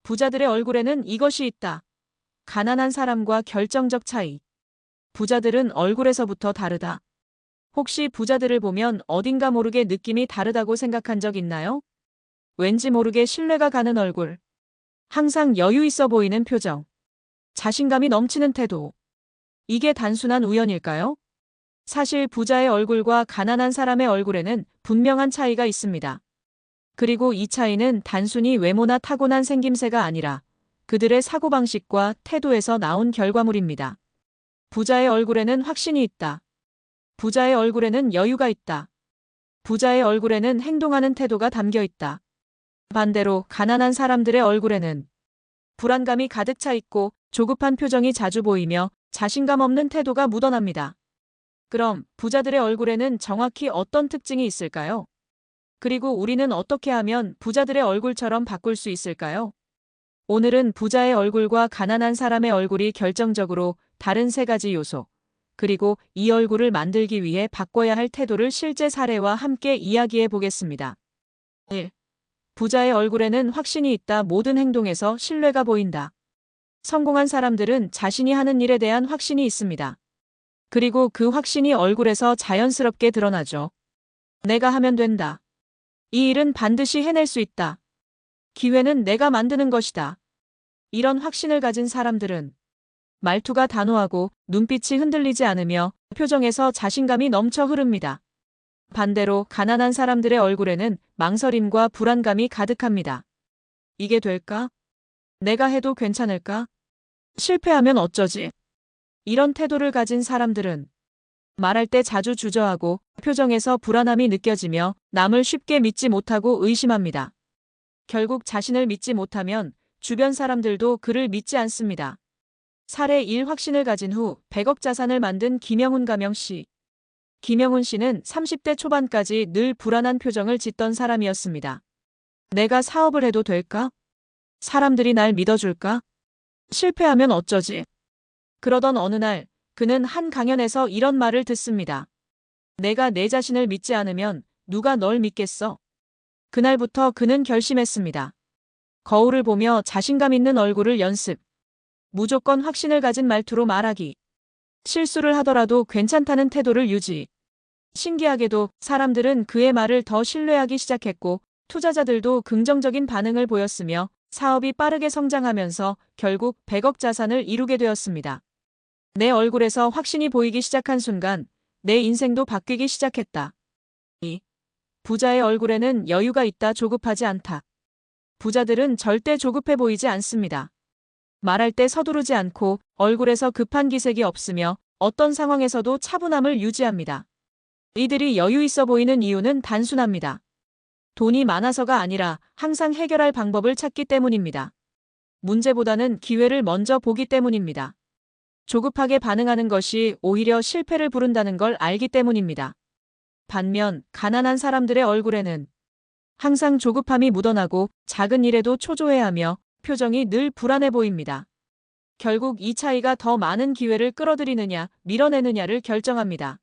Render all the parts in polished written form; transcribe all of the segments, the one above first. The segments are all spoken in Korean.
부자들의 얼굴에는 이것이 있다. 가난한 사람과 결정적 차이. 부자들은 얼굴에서부터 다르다. 혹시 부자들을 보면 어딘가 모르게 느낌이 다르다고 생각한 적 있나요? 왠지 모르게 신뢰가 가는 얼굴. 항상 여유 있어 보이는 표정. 자신감이 넘치는 태도. 이게 단순한 우연일까요? 사실 부자의 얼굴과 가난한 사람의 얼굴에는 분명한 차이가 있습니다. 그리고 이 차이는 단순히 외모나 타고난 생김새가 아니라 그들의 사고방식과 태도에서 나온 결과물입니다. 부자의 얼굴에는 확신이 있다. 부자의 얼굴에는 여유가 있다. 부자의 얼굴에는 행동하는 태도가 담겨 있다. 반대로 가난한 사람들의 얼굴에는 불안감이 가득 차 있고 조급한 표정이 자주 보이며 자신감 없는 태도가 묻어납니다. 그럼 부자들의 얼굴에는 정확히 어떤 특징이 있을까요? 그리고 우리는 어떻게 하면 부자들의 얼굴처럼 바꿀 수 있을까요? 오늘은 부자의 얼굴과 가난한 사람의 얼굴이 결정적으로 다른 세 가지 요소, 그리고 이 얼굴을 만들기 위해 바꿔야 할 태도를 실제 사례와 함께 이야기해 보겠습니다. 1. 부자의 얼굴에는 확신이 있다. 모든 행동에서 신뢰가 보인다. 성공한 사람들은 자신이 하는 일에 대한 확신이 있습니다. 그리고 그 확신이 얼굴에서 자연스럽게 드러나죠. 내가 하면 된다. 이 일은 반드시 해낼 수 있다. 기회는 내가 만드는 것이다. 이런 확신을 가진 사람들은 말투가 단호하고 눈빛이 흔들리지 않으며 표정에서 자신감이 넘쳐 흐릅니다. 반대로 가난한 사람들의 얼굴에는 망설임과 불안감이 가득합니다. 이게 될까? 내가 해도 괜찮을까? 실패하면 어쩌지? 이런 태도를 가진 사람들은 말할 때 자주 주저하고 표정에서 불안함이 느껴지며 남을 쉽게 믿지 못하고 의심합니다. 결국 자신을 믿지 못하면 주변 사람들도 그를 믿지 않습니다. 사례 1. 확신을 가진 후 100억 자산을 만든 김영훈 가명씨. 김영훈 씨는 30대 초반까지 늘 불안한 표정을 짓던 사람이었습니다. 내가 사업을 해도 될까? 사람들이 날 믿어줄까? 실패하면 어쩌지? 그러던 어느 날 그는 한 강연에서 이런 말을 듣습니다. 내가 내 자신을 믿지 않으면 누가 널 믿겠어? 그날부터 그는 결심했습니다. 거울을 보며 자신감 있는 얼굴을 연습. 무조건 확신을 가진 말투로 말하기. 실수를 하더라도 괜찮다는 태도를 유지. 신기하게도 사람들은 그의 말을 더 신뢰하기 시작했고 투자자들도 긍정적인 반응을 보였으며 사업이 빠르게 성장하면서 결국 100억 자산을 이루게 되었습니다. 내 얼굴에서 확신이 보이기 시작한 순간 내 인생도 바뀌기 시작했다. 2. 부자의 얼굴에는 여유가 있다. 조급하지 않다. 부자들은 절대 조급해 보이지 않습니다. 말할 때 서두르지 않고 얼굴에서 급한 기색이 없으며 어떤 상황에서도 차분함을 유지합니다. 이들이 여유 있어 보이는 이유는 단순합니다. 돈이 많아서가 아니라 항상 해결할 방법을 찾기 때문입니다. 문제보다는 기회를 먼저 보기 때문입니다. 조급하게 반응하는 것이 오히려 실패를 부른다는 걸 알기 때문입니다. 반면 가난한 사람들의 얼굴에는 항상 조급함이 묻어나고 작은 일에도 초조해하며 표정이 늘 불안해 보입니다. 결국 이 차이가 더 많은 기회를 끌어들이느냐 밀어내느냐를 결정합니다.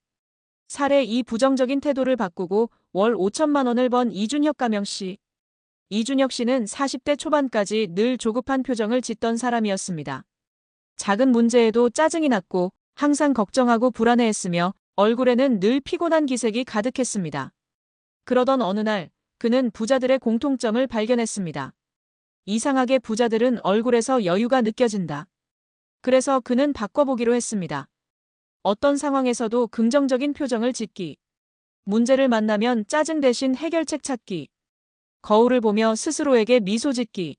사례 2. 부정적인 태도를 바꾸고 월 5천만 원을 번 이준혁 가명씨. 이준혁 씨는 40대 초반까지 늘 조급한 표정을 짓던 사람이었습니다. 작은 문제에도 짜증이 났고 항상 걱정하고 불안해했으며 얼굴에는 늘 피곤한 기색이 가득했습니다. 그러던 어느 날 그는 부자들의 공통점을 발견했습니다. 이상하게 부자들은 얼굴에서 여유가 느껴진다. 그래서 그는 바꿔보기로 했습니다. 어떤 상황에서도 긍정적인 표정을 짓기. 문제를 만나면 짜증 대신 해결책 찾기. 거울을 보며 스스로에게 미소 짓기.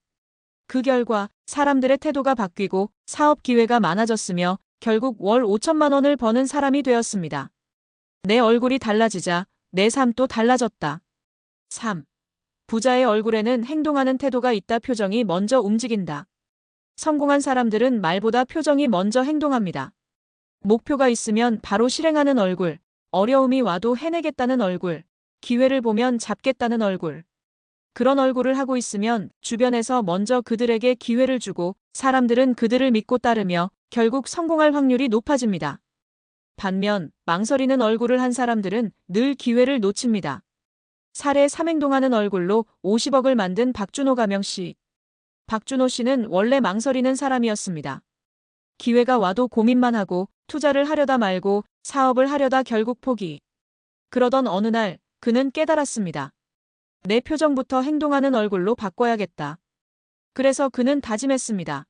그 결과 사람들의 태도가 바뀌고 사업 기회가 많아졌으며 결국 월 5천만 원을 버는 사람이 되었습니다. 내 얼굴이 달라지자 내 삶도 달라졌다. 3. 부자의 얼굴에는 행동하는 태도가 있다. 표정이 먼저 움직인다. 성공한 사람들은 말보다 표정이 먼저 행동합니다. 목표가 있으면 바로 실행하는 얼굴, 어려움이 와도 해내겠다는 얼굴, 기회를 보면 잡겠다는 얼굴. 그런 얼굴을 하고 있으면 주변에서 먼저 그들에게 기회를 주고 사람들은 그들을 믿고 따르며 결국 성공할 확률이 높아집니다. 반면 망설이는 얼굴을 한 사람들은 늘 기회를 놓칩니다. 사례 3. 행동하는 얼굴로 50억을 만든 박준호 가명씨. 박준호 씨는 원래 망설이는 사람이었습니다. 기회가 와도 고민만 하고 투자를 하려다 말고 사업을 하려다 결국 포기. 그러던 어느 날 그는 깨달았습니다. 내 표정부터 행동하는 얼굴로 바꿔야겠다. 그래서 그는 다짐했습니다.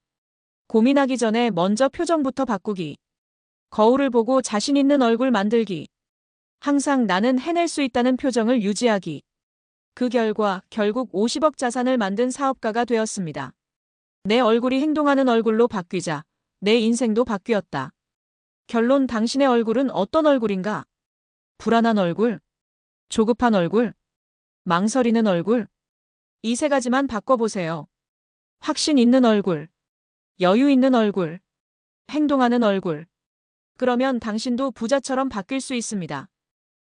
고민하기 전에 먼저 표정부터 바꾸기. 거울을 보고 자신 있는 얼굴 만들기. 항상 나는 해낼 수 있다는 표정을 유지하기. 그 결과 결국 50억 자산을 만든 사업가가 되었습니다. 내 얼굴이 행동하는 얼굴로 바뀌자 내 인생도 바뀌었다. 결론 당신의 얼굴은 어떤 얼굴인가? 불안한 얼굴? 조급한 얼굴? 망설이는 얼굴? 이 세 가지만 바꿔보세요. 확신 있는 얼굴, 여유 있는 얼굴, 행동하는 얼굴. 그러면 당신도 부자처럼 바뀔 수 있습니다.